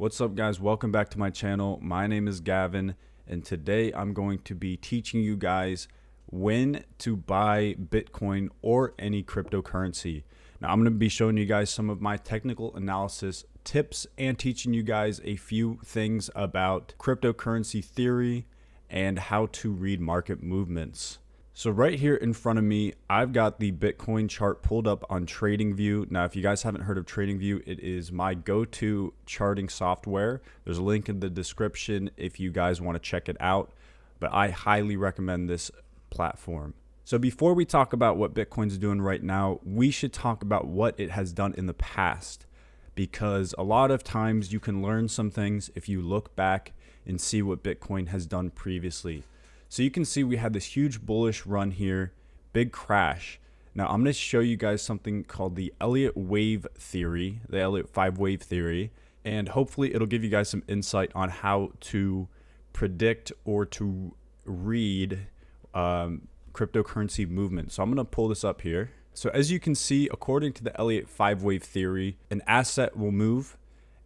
What's up, guys? Welcome back to my channel. My name is Gavin, and today I'm going to be teaching you guys when to buy Bitcoin or any cryptocurrency. Now, I'm going to be showing you guys some of my technical analysis tips and teaching you guys a few things about cryptocurrency theory and how to read market movements. So right here in front of me, I've got the Bitcoin chart pulled up on TradingView. Now, if you guys haven't heard of TradingView, it is my go-to charting software. There's a link in the description if you guys want to check it out, but I highly recommend this platform. So before we talk about what Bitcoin's doing right now, we should talk about what it has done in the past, because a lot of times you can learn some things if you look back and see what Bitcoin has done previously. So you can see we had this huge bullish run here, big crash. Now I'm going to show you guys something called the Elliott wave theory, the Elliott 5-wave theory, and hopefully it'll give you guys some insight on how to predict or to read cryptocurrency movement. So I'm going to pull this up here. So as you can see, according to the Elliott 5-wave theory, an asset will move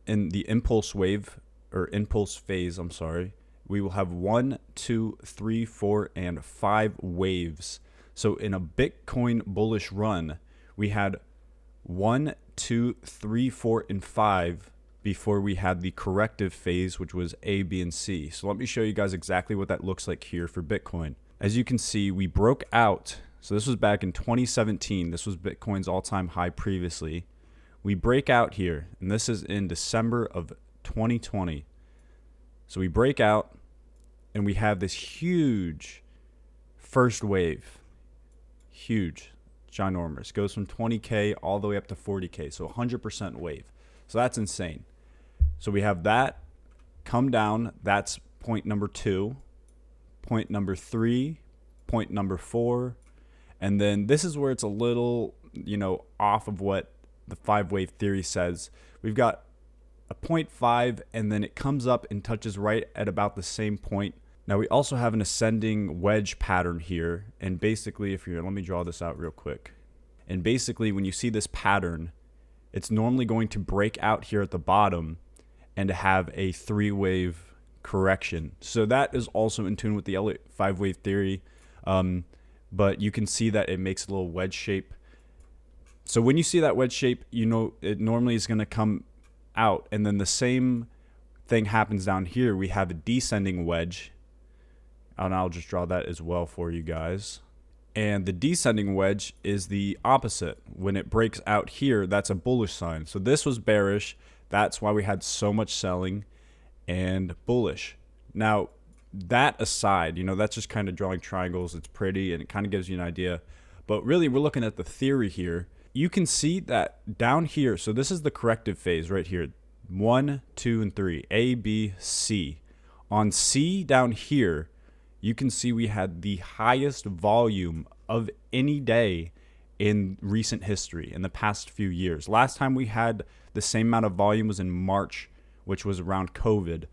in the impulse wave or impulse phase, we will have 1, 2, 3, 4, and 5 waves. So in a Bitcoin bullish run, we had 1, 2, 3, 4, and 5 before we had the corrective phase, which was A, B, and C. So let me show you guys exactly what that looks like here for Bitcoin. As you can see, we broke out. So this was back in 2017. This was Bitcoin's all-time high previously. We break out here, and this is in December of 2020. So we break out and we have this huge first wave. Huge, ginormous. Goes from 20K all the way up to 40K. So 100% wave. So that's insane. So we have that come down. That's point number 2. Point number 3. Point number 4. And then this is where it's a little, off of what the 5-wave theory says. We've got a 0.5, and then it comes up and touches right at about the same point. Now we also have an ascending wedge pattern here, and basically let me draw this out real quick. And basically when you see this pattern, it's normally going to break out here at the bottom and have a 3-wave correction. So that is also in tune with the Elliott 5-wave theory, but you can see that it makes a little wedge shape. So when you see that wedge shape, it normally is going to come out, and then the same thing happens down here. We have a descending wedge, and I'll just draw that as well for you guys. And the descending wedge is the opposite. When it breaks out here, that's a bullish sign. So this was bearish. That's why we had so much selling and bullish. Now that aside, that's just kind of drawing triangles. It's pretty and it kind of gives you an idea, but really we're looking at the theory here. You can see that down here, so this is the corrective phase right here. 1, 2, and 3, A, B, C. On C down here, you can see we had the highest volume of any day in recent history in the past few years. Last time we had the same amount of volume was in March, which was around COVID.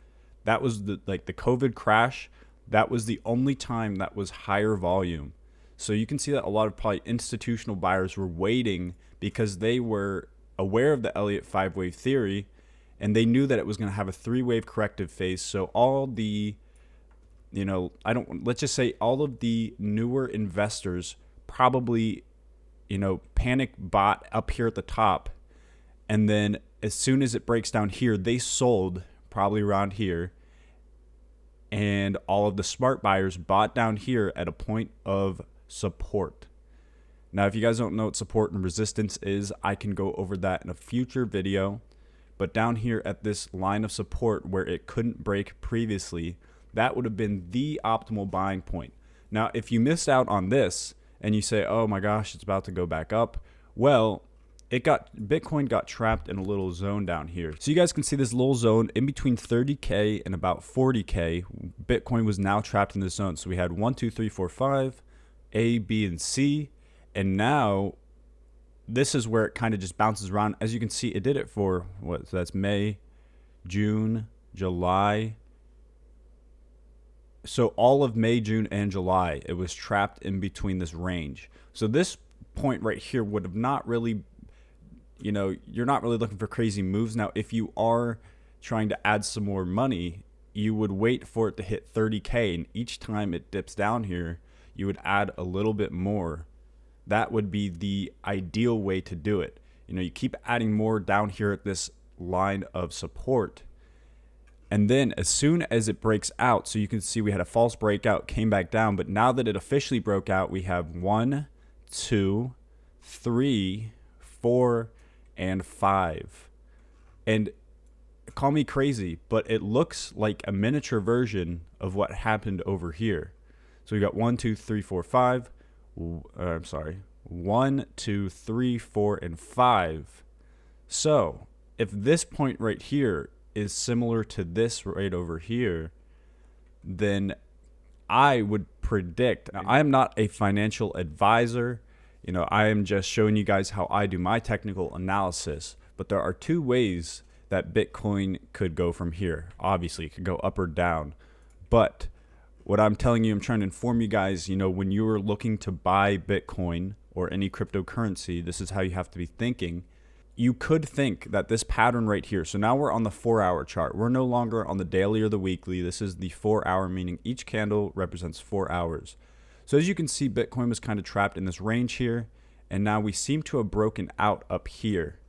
That was the COVID crash. That was the only time that was higher volume. So you can see that a lot of probably institutional buyers were waiting because they were aware of the Elliott 5-wave theory, and they knew that it was going to have a 3-wave corrective phase. So all the, let's just say all of the newer investors probably, panic bought up here at the top. And then as soon as it breaks down here, they sold probably around here. And all of the smart buyers bought down here at a point of support. Now, if you guys don't know what support and resistance is, I can go over that in a future video. But down here at this line of support where it couldn't break previously, that would have been the optimal buying point. Now, if you missed out on this and you say, oh my gosh, it's about to go back up, well, Bitcoin got trapped in a little zone down here. So you guys can see this little zone in between 30K and about 40K. Bitcoin was now trapped in this zone. So we had 1, 2, 3, 4, 5, A, B, and C. And now this is where it kind of just bounces around. As you can see, it did it for what? So that's May, June, July. So all of May, June, and July, it was trapped in between this range. So this point right here would have not really, you're not really looking for crazy moves. Now, if you are trying to add some more money, you would wait for it to hit 30K, and each time it dips down here, you would add a little bit more. That would be the ideal way to do it. You know, you keep adding more down here at this line of support, and then as soon as it breaks out, so you can see we had a false breakout, came back down, but now that it officially broke out, we have 1, 2, 3, 4, and 5. And call me crazy, but it looks like a miniature version of what happened over here. So we got 1, 2, 3, 4, 5. I'm sorry, 1, 2, 3, 4, and 5. So if this point right here is similar to this right over here, then I would predict. Now, I am not a financial advisor. You know, I am just showing you guys how I do my technical analysis. But there are two ways that Bitcoin could go from here. Obviously, it could go up or down. But what I'm telling you, I'm trying to inform you guys, you know, when you are looking to buy Bitcoin or any cryptocurrency, this is how you have to be thinking. You could think that this pattern right here, so now we're on the 4-hour chart. We're no longer on the daily or the weekly. This is the 4-hour, meaning each candle represents 4 hours. So as you can see, Bitcoin was kind of trapped in this range here, and now we seem to have broken out up here.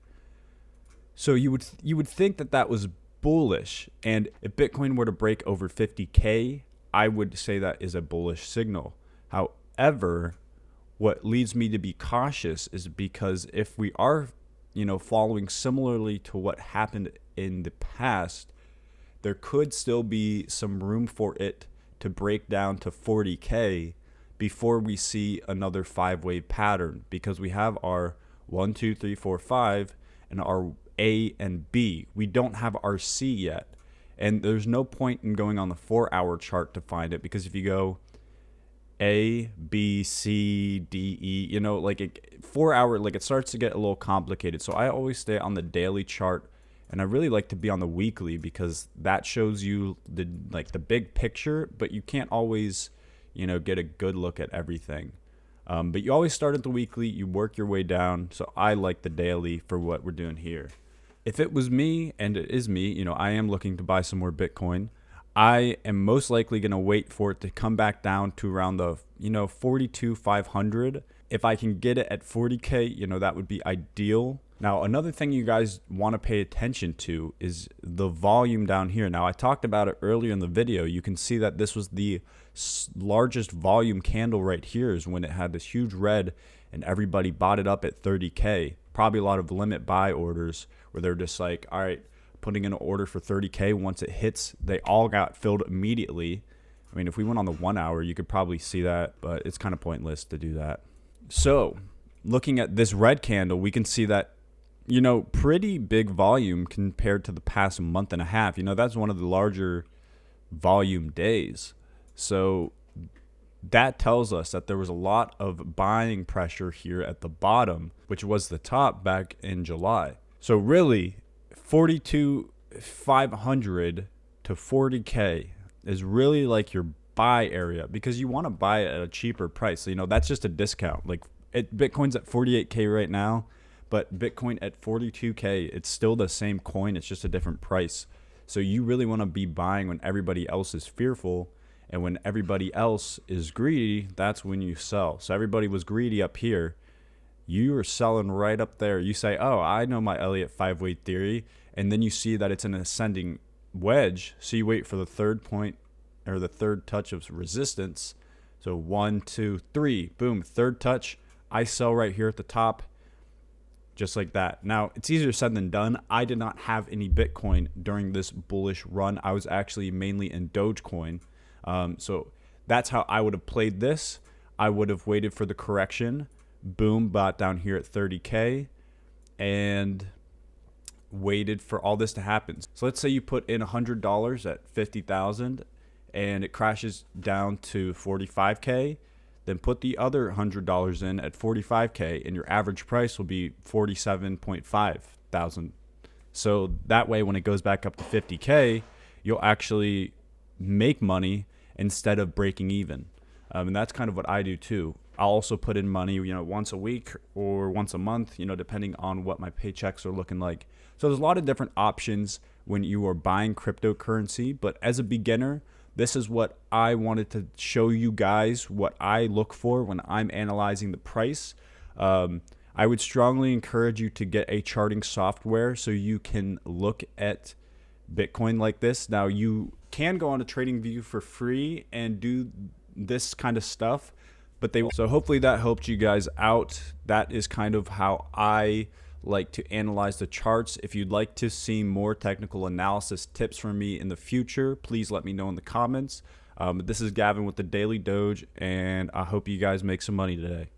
So you would think that that was bullish, and if Bitcoin were to break over 50K, I would say that is a bullish signal. However, what leads me to be cautious is because if we are, you know, following similarly to what happened in the past, there could still be some room for it to break down to 40K before we see another 5-wave pattern, because we have our 1, 2, 3, 4, 5 and our A and B. We don't have our C yet. And there's no point in going on the 4-hour chart to find it, because if you go A, B, C, D, E, you know, like 4-hour, like it starts to get a little complicated. So I always stay on the daily chart, and I really like to be on the weekly because that shows you the big picture, but you can't always, you know, get a good look at everything. But you always start at the weekly, you work your way down. So I like the daily for what we're doing here. If it was me, and it is me, you know, I am looking to buy some more Bitcoin. I am most likely going to wait for it to come back down to around the, you know, 42,500. If I can get it at 40K, you know, that would be ideal. Now, another thing you guys want to pay attention to is the volume down here. Now, I talked about it earlier in the video. You can see that this was the largest volume candle right here, is when it had this huge red and everybody bought it up at 30K. Probably a lot of limit buy orders where they're just like, all right, putting in an order for 30K. Once it hits, they all got filled immediately. I mean, if we went on the 1 hour, you could probably see that, but it's kind of pointless to do that. So looking at this red candle, we can see that, you know, pretty big volume compared to the past month and a half. You know, that's one of the larger volume days. So that tells us that there was a lot of buying pressure here at the bottom, which was the top back in July. So really, 42,500 to 40K is really like your buy area, because you want to buy it at a cheaper price. So, you know, that's just a discount. Like Bitcoin's at 48K right now, but Bitcoin at 42K, it's still the same coin. It's just a different price. So you really want to be buying when everybody else is fearful. And when everybody else is greedy, that's when you sell. So everybody was greedy up here. You are selling right up there. You say, oh, I know my Elliott 5-way theory. And then you see that it's an ascending wedge. So you wait for the third point, or the third touch of resistance. So 1, 2, 3, boom, third touch. I sell right here at the top, just like that. Now, it's easier said than done. I did not have any Bitcoin during this bullish run. I was actually mainly in Dogecoin. So that's how I would have played this. I would have waited for the correction. Boom, bought down here at 30K and waited for all this to happen. So let's say you put in $100 at 50,000 and it crashes down to 45K. Then put the other $100 in at 45K and your average price will be 47.5 thousand. So that way, when it goes back up to 50K, you'll actually make money instead of breaking even. And that's kind of what I do too. I'll also put in money, you know, once a week or once a month, you know, depending on what my paychecks are looking like. So there's a lot of different options when you are buying cryptocurrency. But as a beginner, this is what I wanted to show you guys, what I look for when I'm analyzing the price. I would strongly encourage you to get a charting software so you can look at Bitcoin like this. Now, you can go on to TradingView for free and do this kind of stuff, but so hopefully that helped you guys out. That is kind of how I like to analyze the charts. If you'd like to see more technical analysis tips from me in the future, please let me know in the comments. This is Gavin with the Daily Doge, and I hope you guys make some money today.